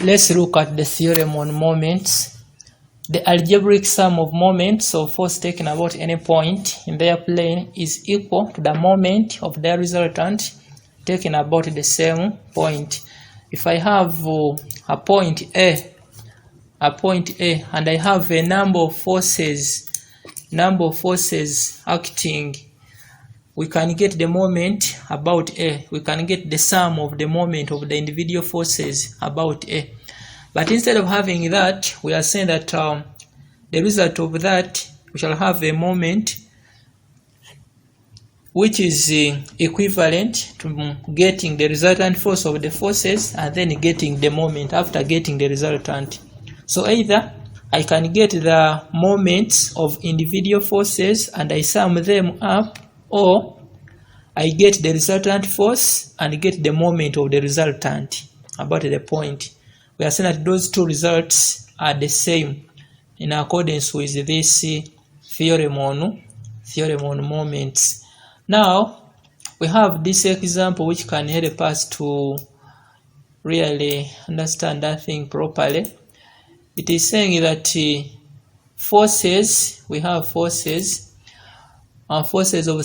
Let's look at the theorem on moments. The algebraic sum of moments of force taken about any point in their plane is equal to the moment of their resultant taken about the same point. If I have a point A, and I have a number of forces acting, we can get the moment about A. We can get the sum of the moment of the individual forces about A. But instead of having that, we are saying that the result of that, we shall have a moment which is equivalent to getting the resultant force of the forces and then getting the moment after getting the resultant. So either I can get the moments of individual forces and I sum them up, or I get the resultant force and get the moment of the resultant about the point. We are saying that those two results are the same in accordance with this theorem on moments. Now we have this example which can help us to really understand that thing properly. It is saying that forces, we have forces of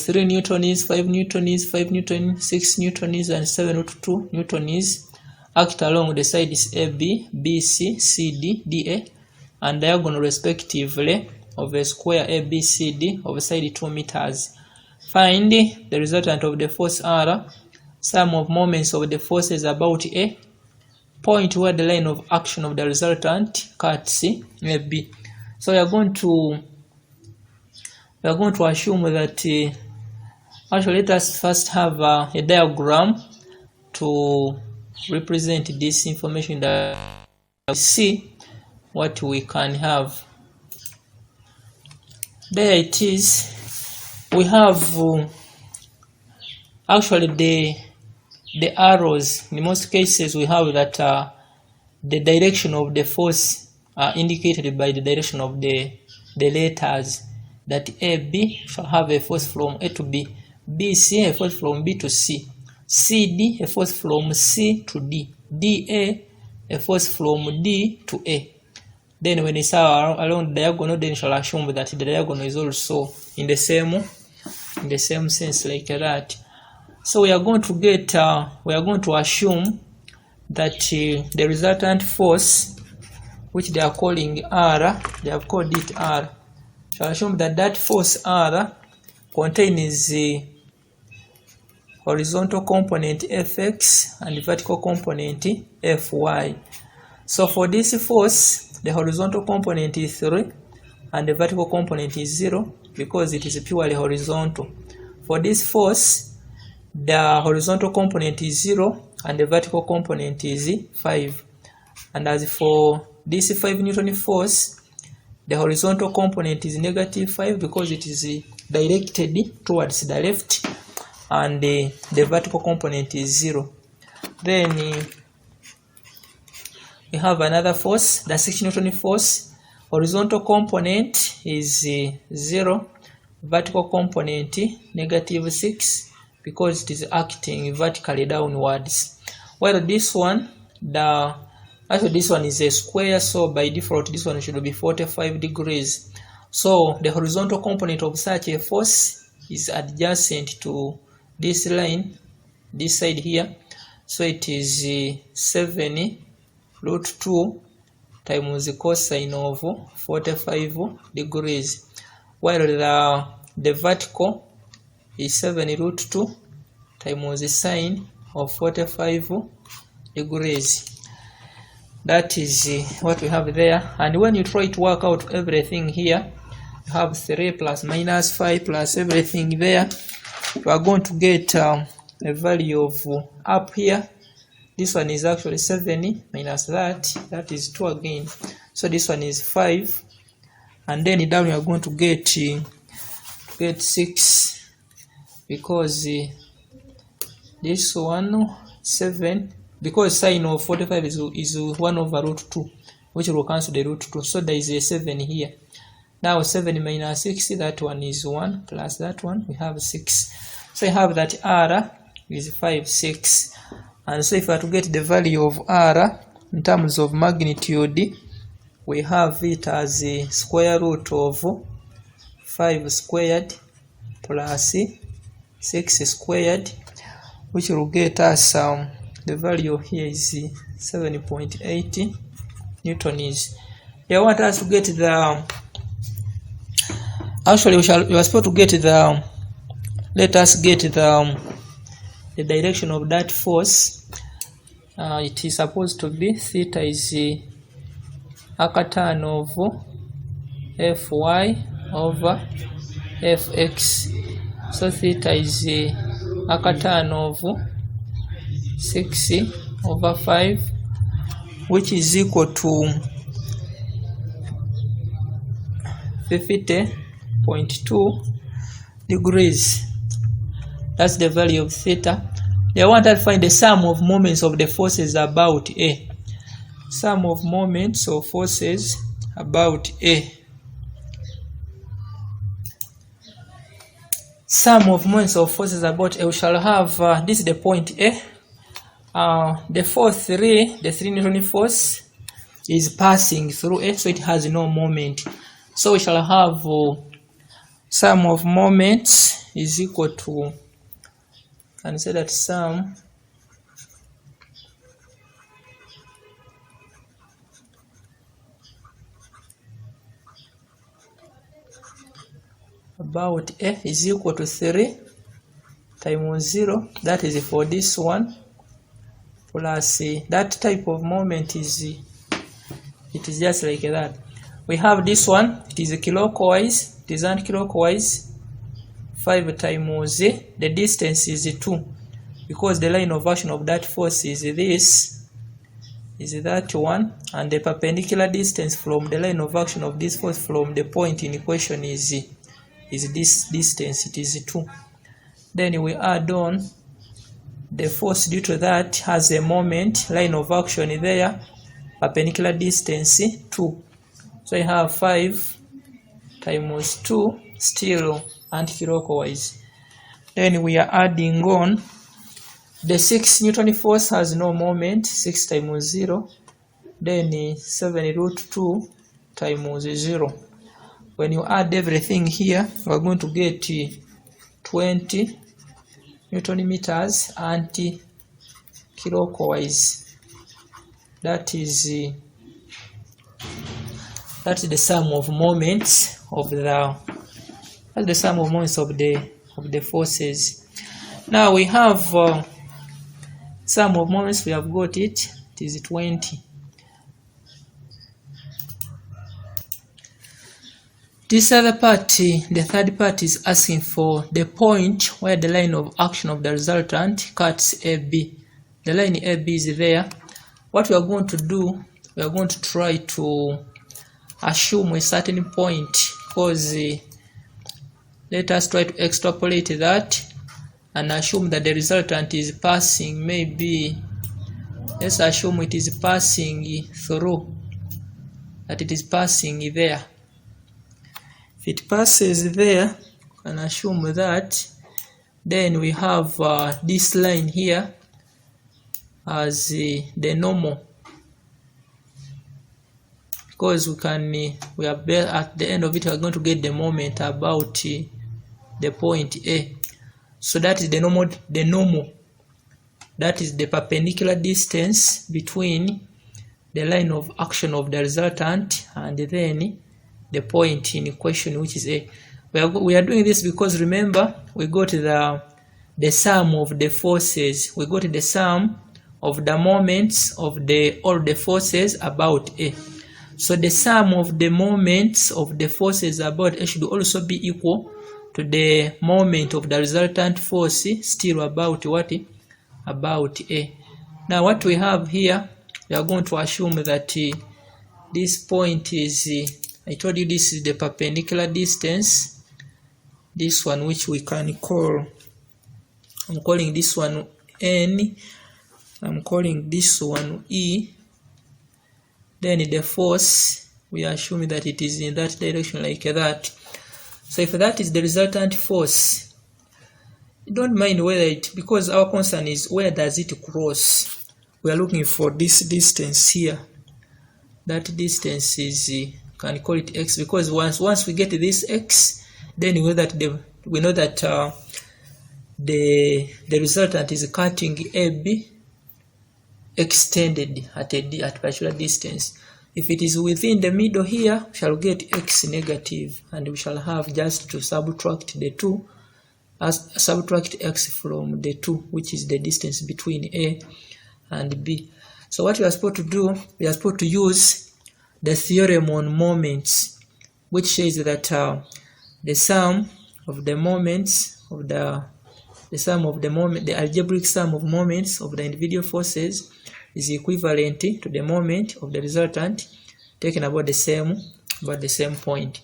3 newtons, 5 newtons, 5 newtons, 6 newtons, and 7.2 newtons act along the sides AB, BC, CD, DA, and diagonal respectively of a square ABCD of side 2 meters. Find the resultant of the force R, sum of moments of the forces about A, point where the line of action of the resultant cuts AB. So we are going to assume that actually let us first have a diagram to represent this information that we see what we can have. There it is. We have actually the arrows. In most cases we have that the direction of the force are indicated by the direction of the letters, that AB shall have a force from A to B, BC a force from B to C, CD a force from C to D, DA a force from D to A. Then when it's along the diagonal, then shall assume that the diagonal is also in the same sense like that. So we are going to get assume that the resultant force, which they are calling R, they have called it R, shall assume that force R contains the horizontal component Fx and the vertical component Fy. So for this force, the horizontal component is 3 and the vertical component is 0 because it is purely horizontal. For this force, the horizontal component is 0 and the vertical component is 5. And as for this 5 Newton force, the horizontal component is -5 because it is directed towards the left, and the vertical component is 0. Then we have another force, the 6 Newton force. Horizontal component is 0, vertical component -6 because it is acting vertically downwards. While this one, this one is a square, so by default this one should be 45 degrees. So the horizontal component of such a force is adjacent to this line, this side here. So it is 7√2 times the cosine of 45 degrees, while the vertical is 7√2 times the sine of 45 degrees. That is what we have there. And when you try to work out everything here, you have 3 plus -5 plus everything there, you are going to get a value of up here. This one is actually 7 minus that is 2 again. So this one is 5, and then down you are going to get 6 because this one 7, because sine of 45 is 1/√2, which will cancel the √2. So there is a 7 here. Now 7 minus 6, that one is 1, plus that one, we have 6. So I have that R is 5, 6. And so if I were to get the value of R, in terms of magnitude, we have it as a square root of 5 squared plus 6 squared, which will get us the value here is 7.8 newtons. They want us to get the actually we are supposed to get the let us get the direction of that force. It is supposed to be theta is arctan of Fy over Fx. So theta is arctan of 6 over 5, which is equal to 50.2 degrees. That's the value of theta. They want to find the sum of moments of the forces about A. Sum of moments of forces about A. Sum of moments of forces about A. We shall have this is the point A. The the 3 Newton force is passing through A, so it has no moment. So we shall have sum of moments is equal to, and say that sum about A is equal to 3 times 0, that is for this one, plus that type of moment is it is just like that. We have this one, it is clockwise, it is anti-clockwise, 5 times the distance is 2, because the line of action of that force is this, is that one, and the perpendicular distance from the line of action of this force from the point in equation is this distance, it is 2. Then we add on the force due to that has a moment, line of action there, perpendicular distance 2. So I have 5 times 2, still anti-clockwise. Then we are adding on the 6 Newton force has no moment, 6 times 0, then 7 root 2 times 0. When you add everything here, we are going to get 20 Newton meters anti-clockwise. That is the sum of moments of the forces. Now we have sum of moments, we have got it is 20. This other part, the third part, is asking for the point where the line of action of the resultant cuts AB. The line AB is there. What we are going to do, we are going to try to assume a certain point, because let us try to extrapolate that and assume that the resultant is passing, maybe let's assume it is passing through, that it is passing there. If it passes there, we can assume that, then we have this line here as the normal, because we are at the end of it, we are going to get the moment about the point A. So that is the normal, that is the perpendicular distance between the line of action of the resultant and then the point in question, which is A. We are doing this because, remember, we got the sum of the forces, we got the sum of the moments of all the forces about A. So the sum of the moments of the forces about A should also be equal to the moment of the resultant force still about what? About A. Now what we have here, we are going to assume that this point is, I told you this is the perpendicular distance, this one which we can call, I'm calling this one N, I'm calling this one E. Then the force, we assume that it is in that direction like that. So if that is the resultant force, don't mind whether it, because our concern is where does it cross. we are looking for this distance here. That distance is can call it x, because once we get this x, then we know that the resultant is cutting AB extended at particular distance. If it is within the middle here, we shall get x negative, and we shall have just to subtract the 2, subtract x from the 2, which is the distance between A and B. So what we are supposed to do, we are supposed to use the theorem on moments, which says that the sum of the moments of the algebraic sum of moments of the individual forces is equivalent to the moment of the resultant taken about the same point.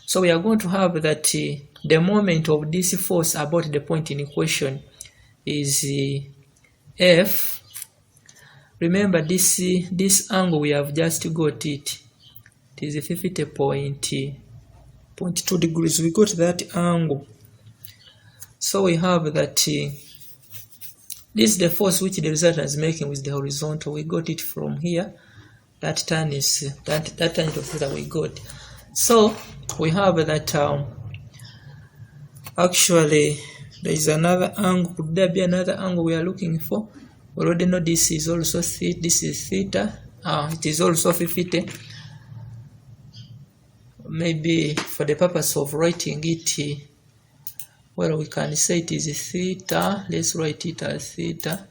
So we are going to have that the moment of this force about the point in question is F. Remember this angle, we have just got it. It is 50.2 degrees. We got that angle. So we have that this is the force which the resultant is making with the horizontal. We got it from here. That tan is that tan of theta we got. So we have that actually there is another angle. Could there be another angle we are looking for? We already know this is also theta. This is theta. It is also 50. Maybe for the purpose of writing it, well, we can say it is theta. Let's write it as theta.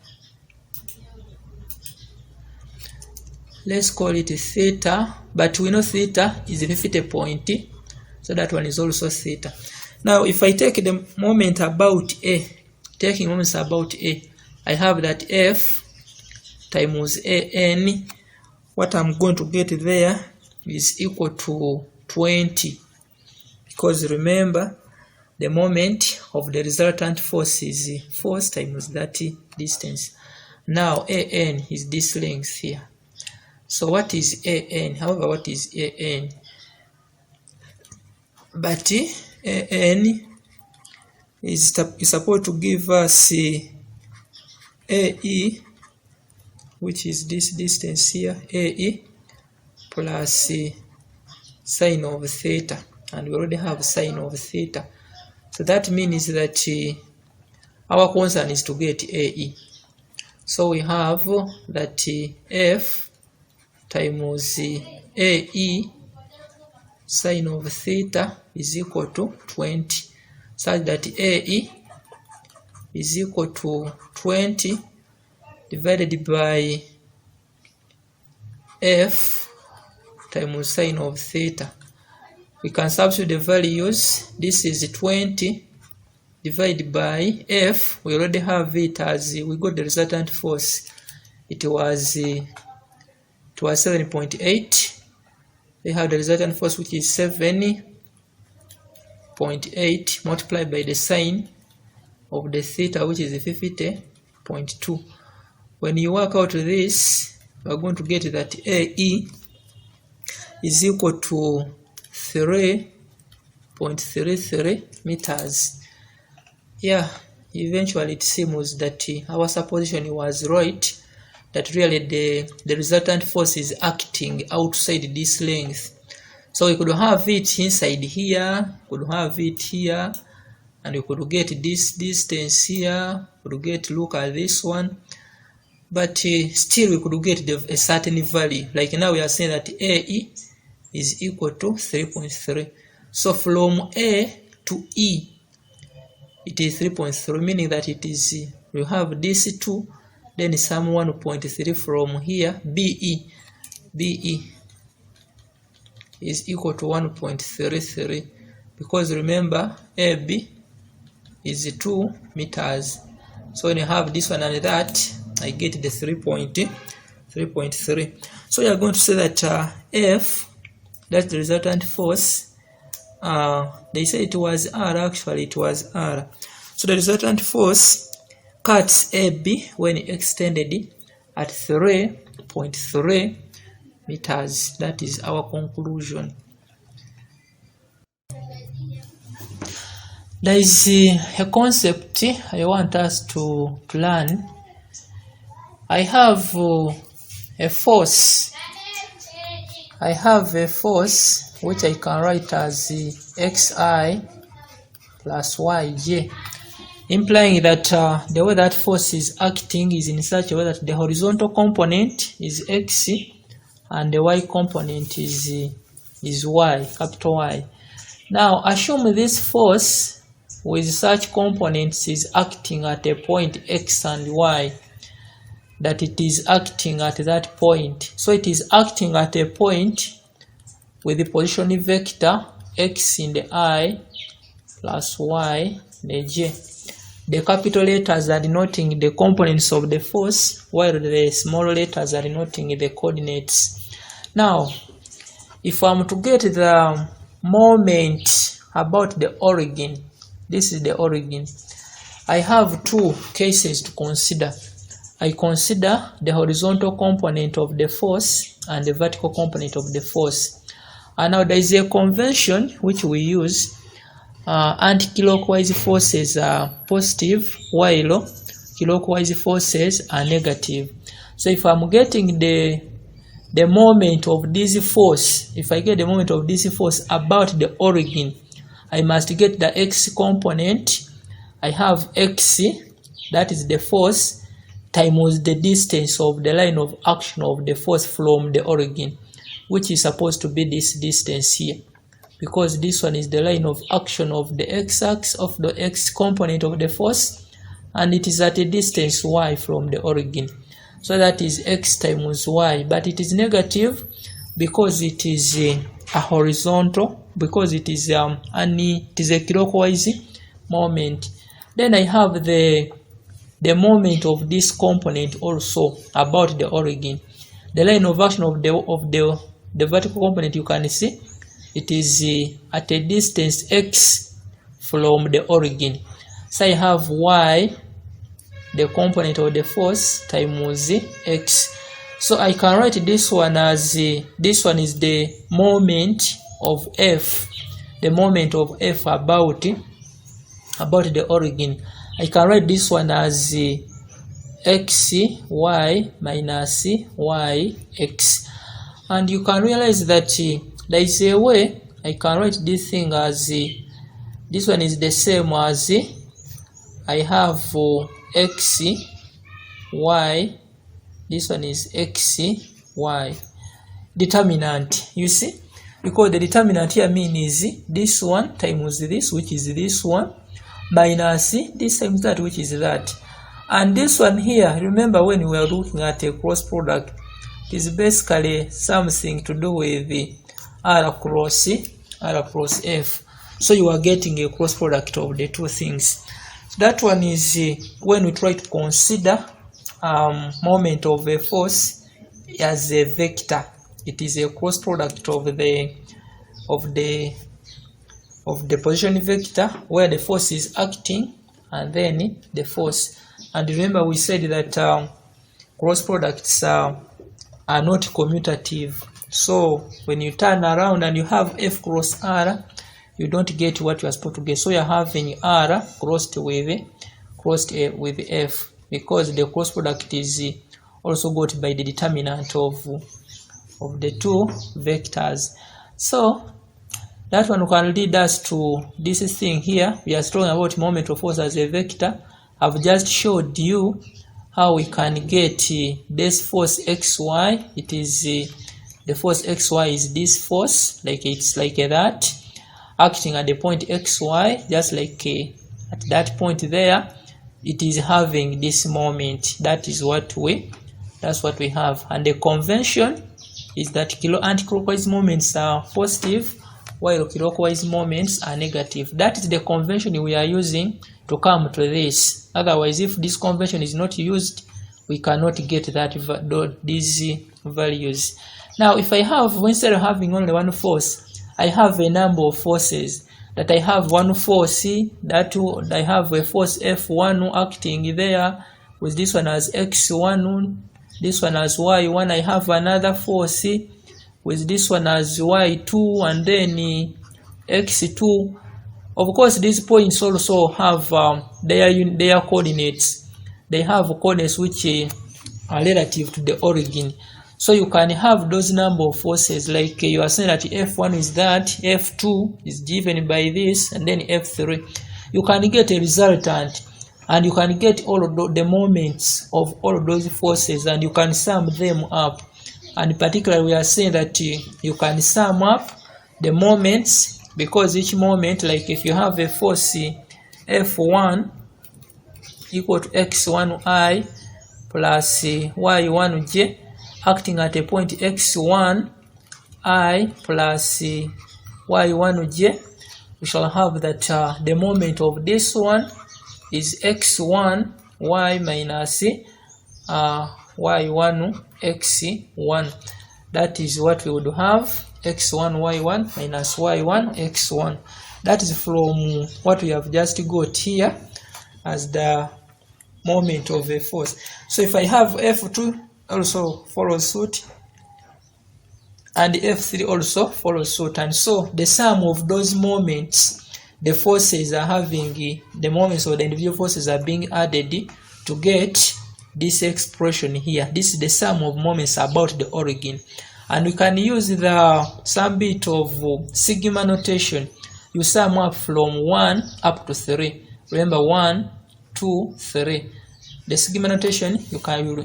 Let's call it theta, but we know theta is 50 point, so that one is also theta. Now, if I take the moment about A, taking moments about A, I have that F times AN. What I'm going to get there is equal to 20, because remember, the moment of the resultant force is force times that distance. Now AN is this length here. So what is AN? However, what is AN? But AN is supposed to give us AE, which is this distance here, AE plus sine of theta, and we already have sine of theta. So that means that our concern is to get AE. So we have that F times AE sine of theta is equal to 20, such that AE is equal to 20 divided by F times sine of theta. We can substitute the values. This is 20 divided by F. We already have it as we got the resultant force. It was 7.8. We have the resultant force, which is 7.8 multiplied by the sine of the theta, which is 50.2. When you work out this, we are going to get that AE is equal to 3.33 meters. Yeah, eventually it seems that our supposition was right, that really the resultant force is acting outside this length. So we could have it inside here, could have it here, and we could get this distance here, look at this one, but still we could get a certain value. Like now we are saying that AE is equal to 3.3. So from A to E, it is 3.3, meaning that it is, we have this 2, then some 1.3 from here. BE is equal to 1.33, because remember AB is 2 meters. So when you have this one and that, I get the 3.3. So you are going to say that F, that's the resultant force. They say it was R, actually it was R. So the resultant force cuts AB when extended at 3.3 meters. That is our conclusion. There is a concept I want us to learn. I have a force. I have a force which I can write as xi plus yj, implying that the way that force is acting is in such a way that the horizontal component is x and the y component is y, capital Y. Now assume this force with such components is acting at a point x and y, that it is acting at that point. So it is acting at a point with the position vector x in the I plus y in the j. The capital letters are denoting the components of the force, while the small letters are denoting the coordinates. Now, if I'm to get the moment about the origin, this is the origin, I have two cases to consider. I consider the horizontal component of the force and the vertical component of the force. And now there is a convention which we use. Anti-clockwise forces are positive, while clockwise forces are negative. So if I'm getting the moment of this force, if I get the moment of this force about the origin, I must get the x component. I have x, that is the force, times the distance of the line of action of the force from the origin, which is supposed to be this distance here, because this one is the line of action of the x-axis of the x component of the force, and it is at a distance y from the origin. So that is x times y, but it is negative because it is a horizontal, because it is a clockwise moment. Then I have the moment of this component also about the origin. The line of action of the vertical component, you can see it is at a distance x from the origin. So I have y, the component of the force, times x. So I can write this one as this one is the moment of F, the moment of F about the origin. I can write this one as x y minus y x, and you can realize that there is a way I can write this thing as this one is the same as I have x y, this one is x y determinant, you see, because the determinant here means this one times this, which is this one, minus this times that, which is that. And this one here, remember when we were looking at a cross product, it is basically something to do with the R cross F. So you are getting a cross product of the two things. So that one is when we try to consider moment of a force as a vector. It is a cross product of the position vector where the force is acting and then the force. And remember we said that cross products are not commutative. So when you turn around and you have F cross R, you don't get what you are supposed to get. So you are having R crossed with F, because the cross product is also got by the determinant of the two vectors. So that one can lead us to this thing here. We are talking about moment of force as a vector. I've just showed you how we can get this force xy. It is the force xy is this force, like it's like that, acting at the point xy, just like at that point there, it is having this moment. That is what we have. And the convention is that anti-clockwise moments are positive, while clockwise moments are negative. That is the convention we are using to come to this. Otherwise, if this convention is not used, we cannot get these values. Now, if I have, instead of having only one force, I have a number of forces. That I have one force, that I have a force F1 acting there, with this one as X1, this one as Y1. I have another force with this one as Y2 and then X2. Of course, these points also have their coordinates. They have coordinates which relative to the origin. So you can have those number of forces, like you are saying that F1 is that, F2 is given by this, and then F3. You can get a resultant, and you can get all of the moments of all of those forces, and you can sum them up. And particularly, we are saying that you can sum up the moments, because each moment, like if you have a force F1 equal to x1i plus y1j acting at a point x1 I plus y1j, we shall have that the moment of this one is x1 y minus y1 x1. That is what we would have, x1 y1 minus y1 x1. That is from what we have just got here as the moment of a force. So if I have F2 also follows suit, and F3 also follows suit, and so the sum of those moments, the forces are having, the moments of the individual forces are being added to get this expression here. This is the sum of moments about the origin, and we can use the some bit of sigma notation. You sum up from 1 up to 3. Remember 1, 2, 3. The sigma notation, you can,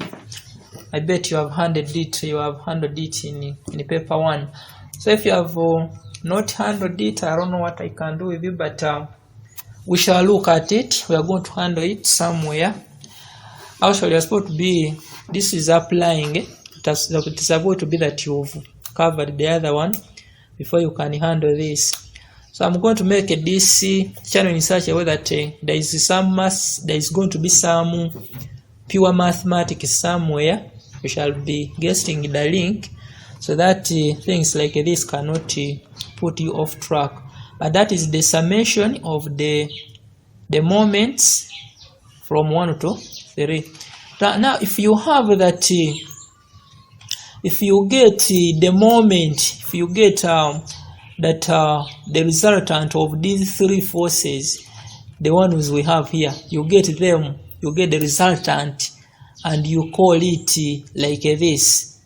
I bet you have handled it. You have handled it in paper 1. So if you have not handled it, I don't know what I can do with you, but we shall look at it. We are going to handle it somewhere. Actually, you're supposed to be, this is applying. It's supposed to be that you've covered the other one before you can handle this. So I'm going to make this channel in such a way that there is some math, there is going to be some pure mathematics somewhere. We shall be getting the link so that things like this cannot put you off track. But that is the summation of the moments from 1 to 3. Now if you have that, if you get the moment, if you get that the resultant of these 3 forces, the ones we have here, you get them, you get the resultant, and you call it like this.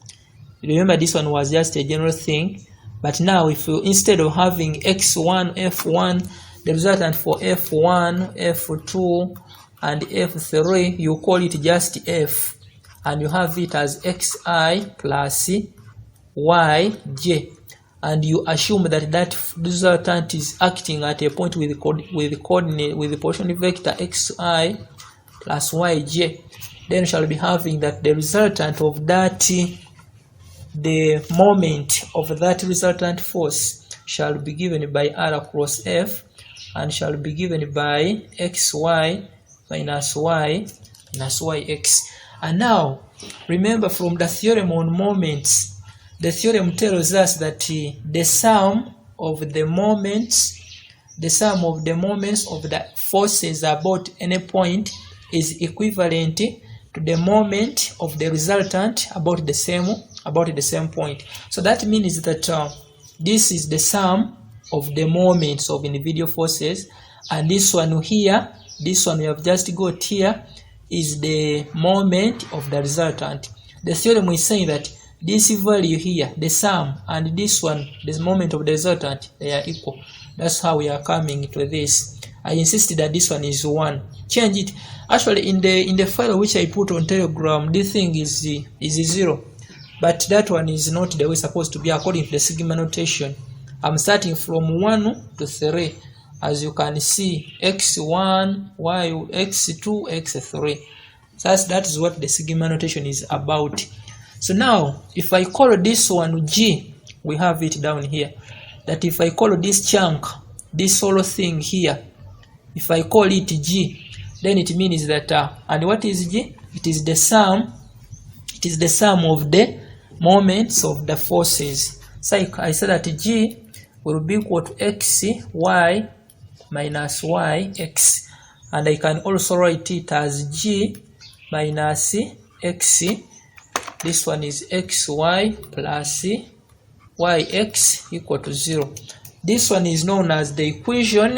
Remember, this one was just a general thing, but now if you, instead of having x1 f1, the resultant for f1 f2 and f3, you call it just f, and you have it as xi plus yj, and you assume that that resultant is acting at a point with the coordinate, with the position vector xi plus yj. Then shall be having that the resultant of that, the moment of that resultant force shall be given by r across f, and shall be given by xy minus y minus yx. And now remember, from the theorem on moments, the theorem tells us that the sum of the moments, the sum of the moments of the forces about any point is equivalent to the moment of the resultant about the same point. So that means that this is the sum of the moments of individual forces, and this one here, this one we have just got here, is the moment of the resultant. The theorem is saying that this value here, the sum, and this one, this moment of the resultant, they are equal. That's how we are coming to this. I insisted that this one is 1. Change it. Actually, in the file which I put on Telegram, this thing is 0, but that one is not the way it's supposed to be according to the sigma notation. I'm starting from 1 to 3, as you can see, x1, y, x2, x3. So that is what the sigma notation is about. So now, if I call this one G, we have it down here, that if I call this chunk, this whole thing here, if I call it G, then it means that, and what is G? It is the sum, it is the sum of the moments of the forces. So I said that G will be equal to x, y, minus y, x. And I can also write it as G minus x. This one is xy plus yx equal to 0. This one is known as the equation.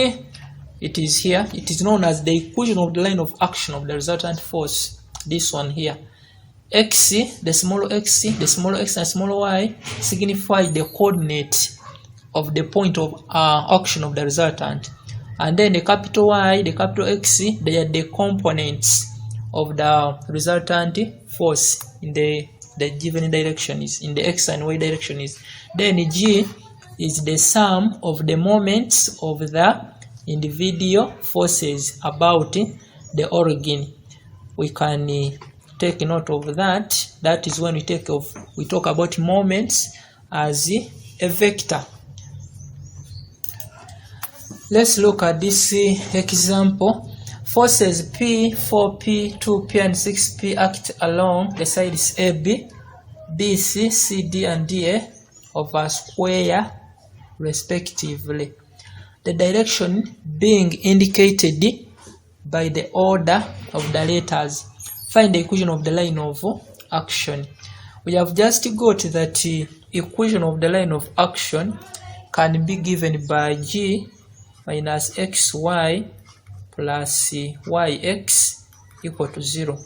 It is here. It is known as the equation of the line of action of the resultant force. This one here. x, the small x, the small x and small y signify the coordinate of the point of action of the resultant, and then the capital Y, the capital X, they are the components of the resultant force in the given direction, is in the x and y direction is. Then G is the sum of the moments of the individual forces about the origin. We can take note of that. That is when we talk about moments as a vector. Let's look at this example. Forces P, 4P, 2P, and 6P act along the sides AB, BC, CD, and DA of a square respectively. The direction being indicated by the order of the letters. Find the equation of the line of action. We have just got that equation of the line of action can be given by G minus xy plus yx equal to 0.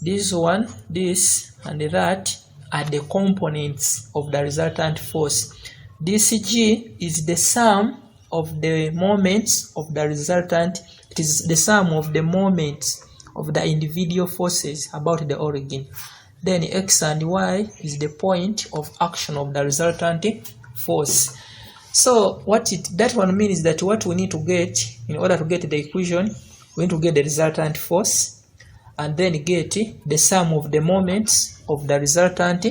This one, this, and that are the components of the resultant force. This G is the sum of the moments of the resultant. It is the sum of the moments of the individual forces about the origin. Then x and y is the point of action of the resultant force. So that one means that what we need to get in order to get the equation, we need to get the resultant force and then get the sum of the moments of the resultant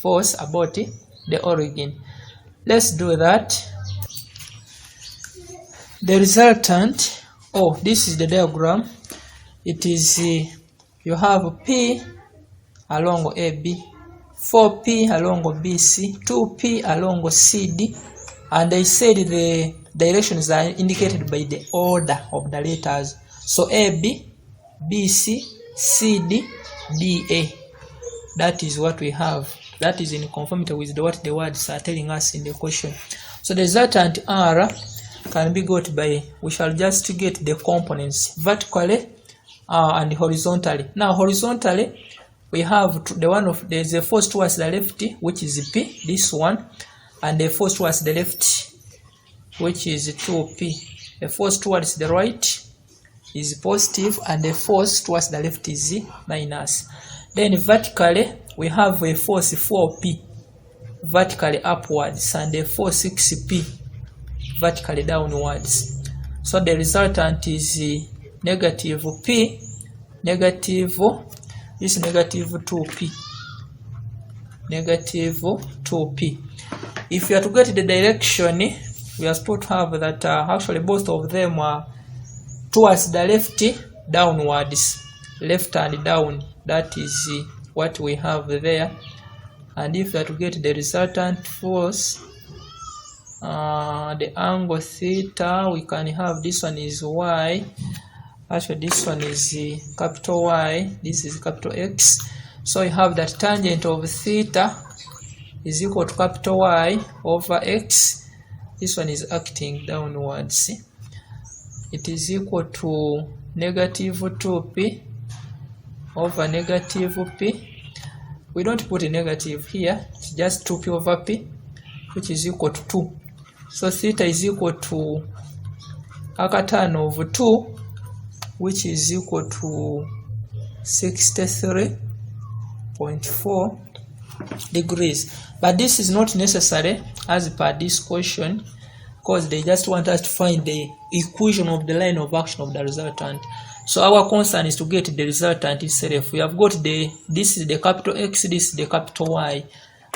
force about the origin. Let's do that. The resultant, this is the diagram. It is you have P along AB, 4P along BC, 2P along CD, and I said the directions are indicated by the order of the letters. So AB, BC, CD, DA. That is what we have. That is in conformity with what the words are telling us in the question. So the resultant R can be got by, we shall just get the components vertically and horizontally. Now horizontally, we have there's a force towards the left, which is P, this one, and the force towards the left, which is 2P. The force towards the right is positive, and the force towards the left is minus. Then vertically, we have a force 4P, vertically upwards, and a force 6P, vertically downwards. So the resultant is negative P, negative 2P, negative 2P. If you are to get the direction, we are supposed to have that actually both of them are towards the left, downwards, left and down. That is what we have there. And if you are to get the resultant force, the angle theta, we can have this one is y. Actually, this one is capital Y. This is capital X. So you have that tangent of theta is equal to capital Y over X. This one is acting downwards. It is equal to negative 2P over negative P. We don't put a negative here. It's just 2P over P, which is equal to 2. So theta is equal to arctan of 2, which is equal to 63.4 degrees. But this is not necessary as per this question, because they just want us to find the equation of the line of action of the resultant. So our concern is to get the resultant itself. We have got this is the capital X, this is the capital Y.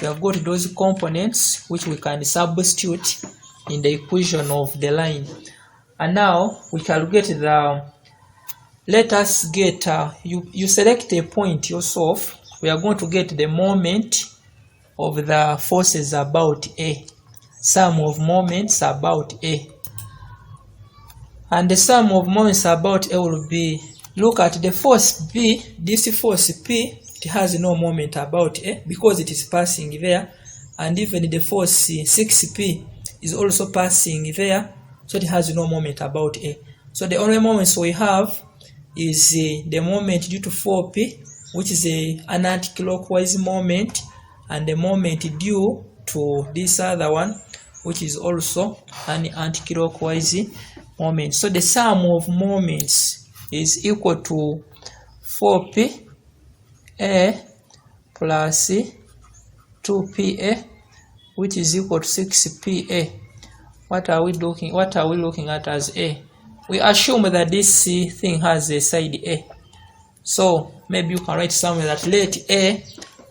We have got those components which we can substitute in the equation of the line. And now we calculate let us get, you select a point yourself. We are going to get the moment of the forces about A, sum of moments about A. And the sum of moments about A will be, look at the force B, this force P, it has no moment about A because it is passing there. And even the force 6P is also passing there, so it has no moment about A. So the only moments we have is the moment due to 4P which is an anti-clockwise moment, and the moment due to this other one, which is also an anti-clockwise moment. So the sum of moments is equal to 4p a plus 2pa, which is equal to 6pa. What are we looking at as a? We assume that this thing has a side a. So maybe you can write somewhere that let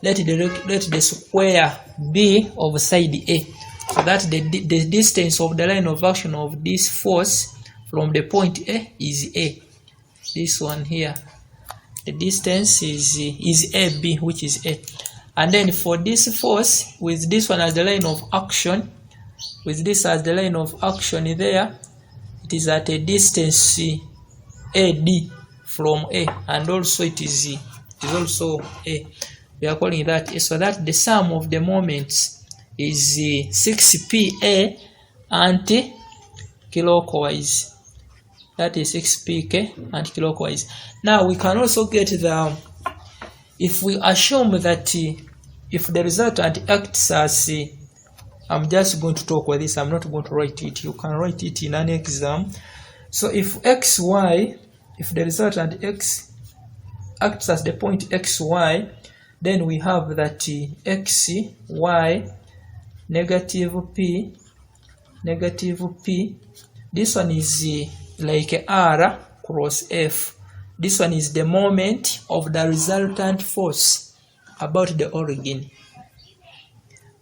the square be of side a, so that the distance of the line of action of this force from the point A is A. This one here, the distance is AB, which is A. And then for this force, with this one as the line of action, with this as the line of action there, it is at a distance AD from A, and also it is also A. We are calling that A, so that the sum of the moments is 6pa anti-clockwise. That is 6pk anti-clockwise. Now we can also get the, if we assume that if the resultant acts as, I'm just going to talk with this, I'm not going to write it, you can write it in an exam. So if xy, if the resultant x acts as the point xy, then we have that xy negative p, this one is like r cross f. This one is the moment of the resultant force about the origin,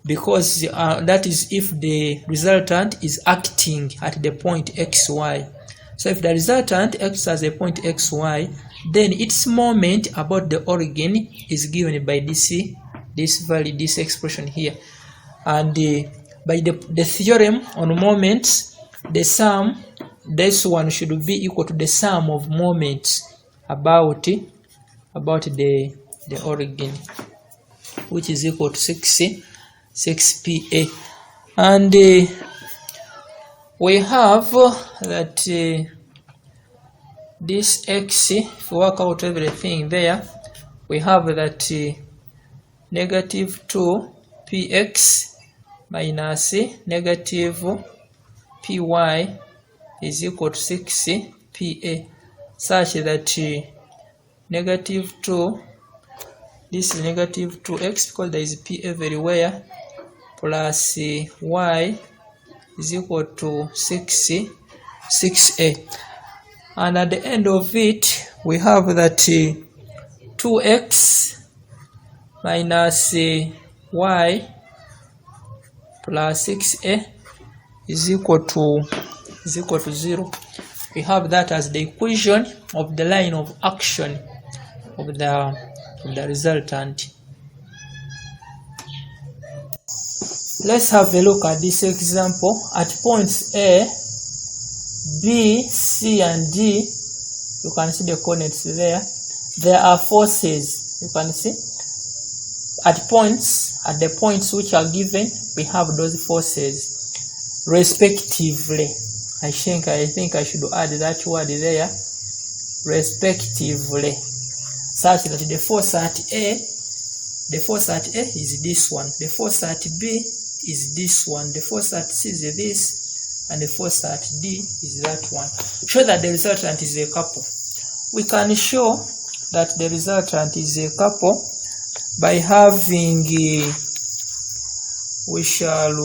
because that is if the resultant is acting at the point xy. So if the resultant acts as a point xy, then its moment about the origin is given by this value, this expression here. And by the theorem on moments, the sum, this one should be equal to the sum of moments about the origin, which is equal to 6pa. And we have that this x, if we work out everything there, we have that negative 2px minus negative py is equal to 6pa, such that negative 2, this is negative 2x because there is p everywhere, plus y is equal to 6a. And at the end of it, we have that 2x minus y plus 6a is equal to 0. We have that as the equation of the line of action of the resultant. Let's have a look at this example. At points A, B, C, and D, you can see the coordinates there. There are forces. You can see at the points which are given, we have those forces respectively. I think I should add that word there, respectively, such that the force at A is this one, the force at B is this one, the force at C is this, and the force at D is that one. Show that the resultant is a couple. We can show that the resultant is a couple by having, we shall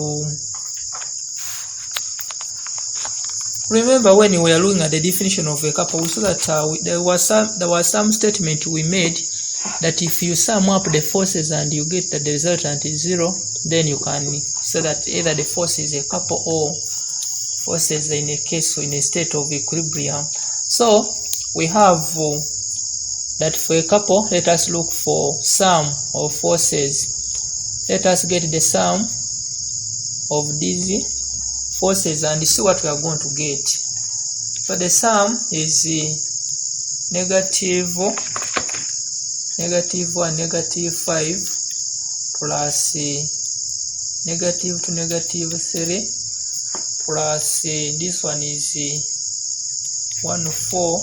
remember when we were looking at the definition of a couple, we saw that there was some statement we made that if you sum up the forces and you get that the resultant is 0, then you can say that either the force is a couple or forces in a case or in a state of equilibrium. So we have that for a couple, let us look for sum of forces. Let us get the sum of these forces and see what we are going to get. So the sum is negative 1, negative 5 plus negative 2, negative 3 plus this one is 1, 4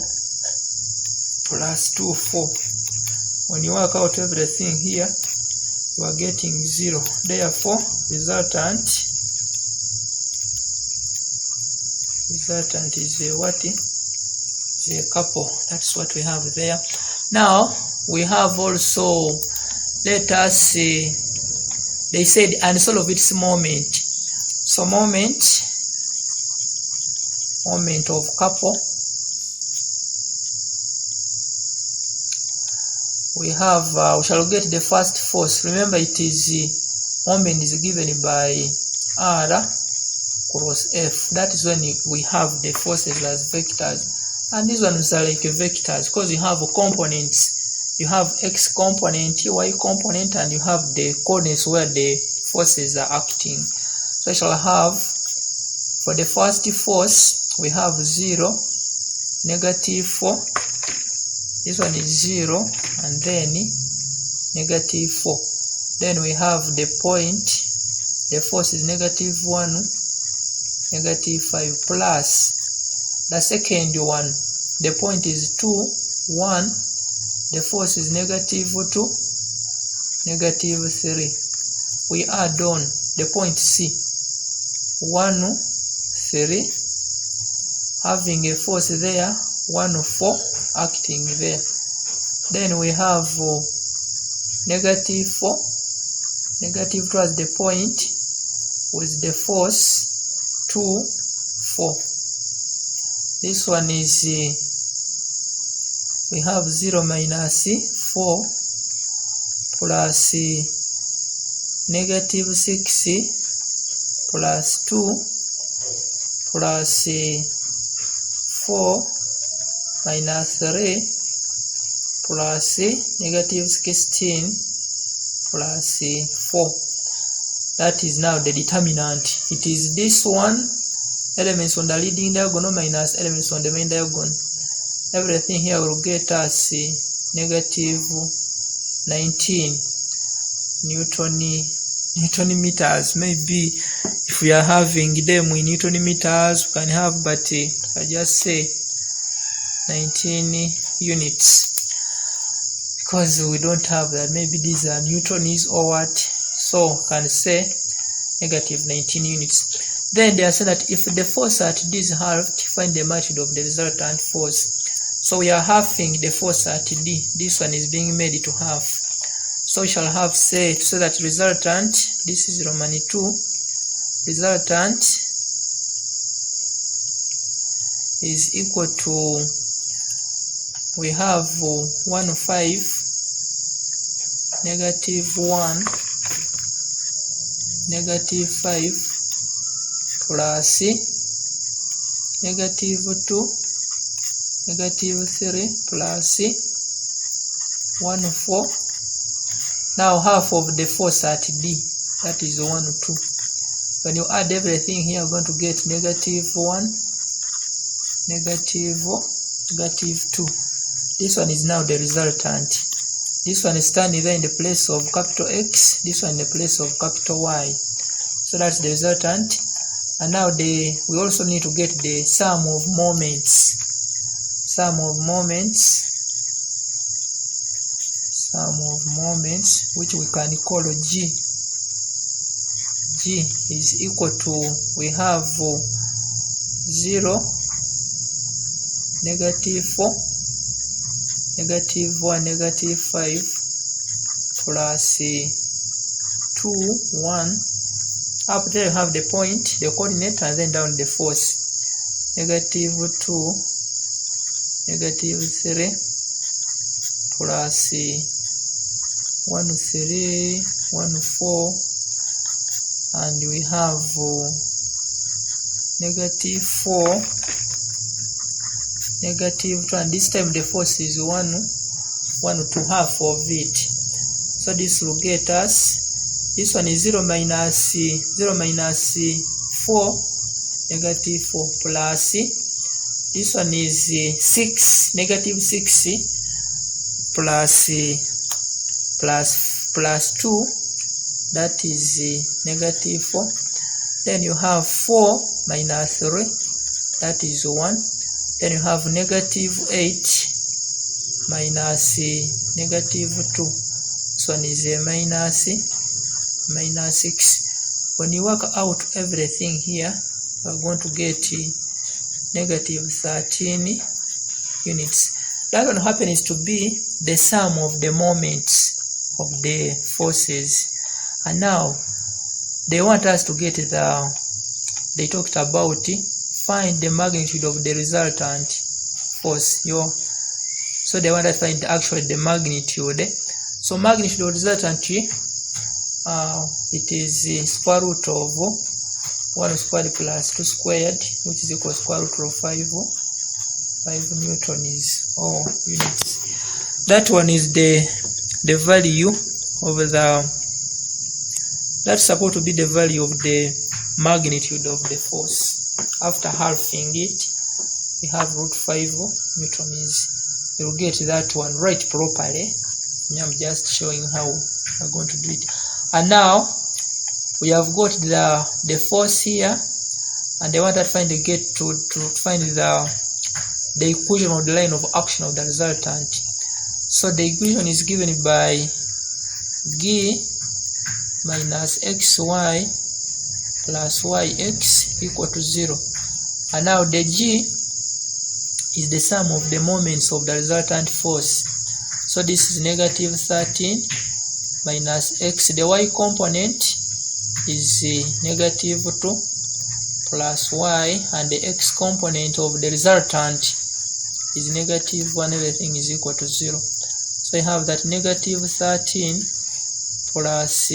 plus 2, 4. When you work out everything here, you are getting 0. Therefore, resultant is a what? Is a couple. That's what we have there. Now we have also, let us see, they said unsolve its moment. So moment of couple, we have we shall get the first force. Remember, it is moment is given by R cross F. That is when we have the forces as vectors, and these ones are like vectors because you have components. You have x component, y component, and you have the coordinates where the forces are acting. So I shall have, for the first force, we have 0, -4. This one is 0, and then -4. Then we have the point, the force is -1, -5, plus the second one, the point is 2, 1, the force is -2, -3. We add on the point C, 1, 3, having a force there, 1, 4, acting there. Then we have -4, negative towards the point with the force 2, 4. This one is we have 0 minus 4 plus -6 plus 2 plus 4 minus 3 plus -16 plus 4. That is now the determinant. It is this one, elements on the leading diagonal minus elements on the main diagonal. Everything here will get us -19 Newton meters. Maybe if we are having them in Newton meters, we can have, but I just say 19 units because we don't have that. Maybe these are Newtons or what, so can say -19 units. Then they are saying that if the force at D is halved, find the magnitude of the resultant force. So we are halving the force at D. This one is being made to half. So we shall have say so that resultant, this is Roman 2, resultant is equal to, we have 1, 5, -1, -5 plus -2, -3 plus 1, 4. Now half of the force at D, that is 1, 2. When you add everything here, you're going to get -1, -2. This one is now the resultant. This one is standing there in the place of capital X, this one in the place of capital Y. So that's the resultant. And now we also need to get the sum of moments. Sum of moments, which we can call G. G is equal to, we have 0, -4, -1, -5 plus 2, 1. Up there you have the point, the coordinate, and then down the force. -2, -3 plus 1, 3, 1, 4, and we have -4, -2, and this time the force is 1 to half of it. So this will get us, this one is 0 minus 4, -4 plus, this one is 6, -6 plus 2, that is -4. Then you have 4 minus 3, that is 1. Then you have -8 minus negative 2. This one is a minus 6. When you work out everything here, you are going to get negative 13 units. That one happens to be the sum of the moments of the forces. And now they want us to get they talked about find the magnitude of the resultant force. So they want us to find actually the magnitude. So magnitude of resultant, it is square root of 1 squared plus 2 squared, which is equal to square root of 5 newtons or units. That one is the value of that's supposed to be the value of the magnitude of the force. After halving it, we have root 5 newtons. You'll get that one right properly. I'm just showing how we're going to do it. And now we have got the force here, and they want to find to find the equation of the line of action of the resultant. So the equation is given by G minus xy plus yx equal to 0. And now the G is the sum of the moments of the resultant force. So this is negative 13 minus x. The y component is negative 2 plus y, and the x component of the resultant is negative 1. Everything is equal to 0. So I have that negative 13 plus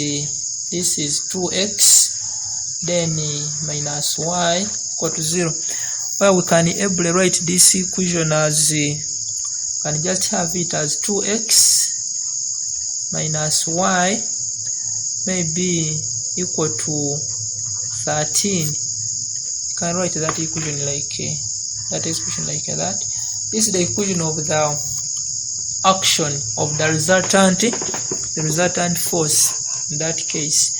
this is 2x, then minus y equal to 0. Well, we can able write this equation as can just have it as 2x minus y maybe equal to 13. You can write that equation like that expression like that. This is the equation of the action of the resultant force in that case.